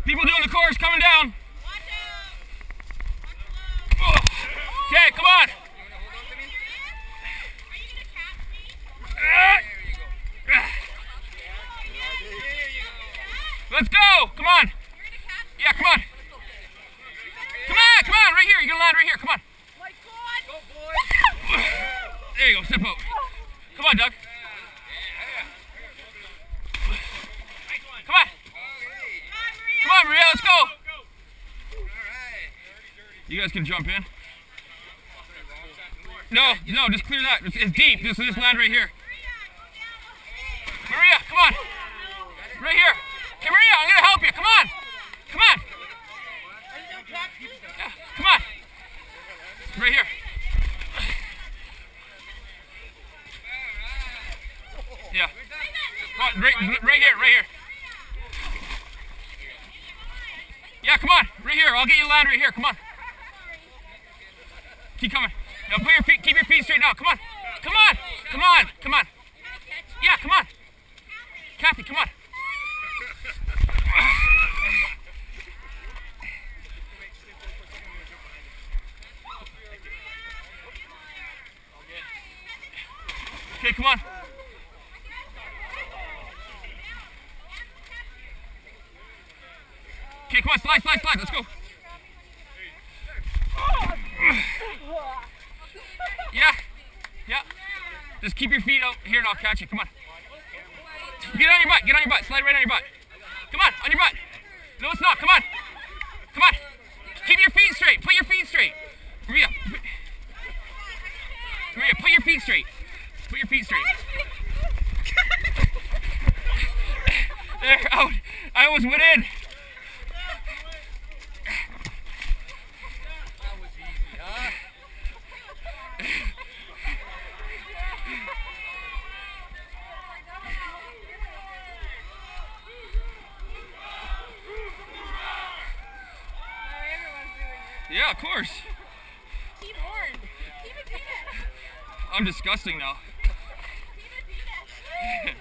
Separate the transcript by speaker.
Speaker 1: People doing the course coming down. Okay, come on. Let's go. Come on. Yeah, come on. Come on, come on. Right here. You're going to land right here. Come on. There you go. Step out. Come on, Doug. Come on. Come on, Maria. Let's go. You guys can jump in. No, just clear that. It's deep. Just land right here. Maria, come on. Right here. Okay, Maria, I'm going to help you. Come on. Come on. Yeah, come on. Right here. Yeah. Come on, right here. Yeah, come on. Right here. I'll get you to land right here. Come on. Keep coming. Now keep your feet straight now. Come on. Come on. Come on. Come on. Yeah, come on. Kathy, come on. Okay, come on. Okay, come on. Slide. Let's go. Yeah. Just keep your feet out here and I'll catch you. Come on. Get on your butt. Slide right on your butt. Come on your butt. No, it's not. Come on. Keep your feet straight. Put your feet straight. Maria, put your feet straight. There, out. I almost went in. Yeah, of course.
Speaker 2: Keep horn. Keep it.
Speaker 1: I'm disgusting now.
Speaker 2: Keep it.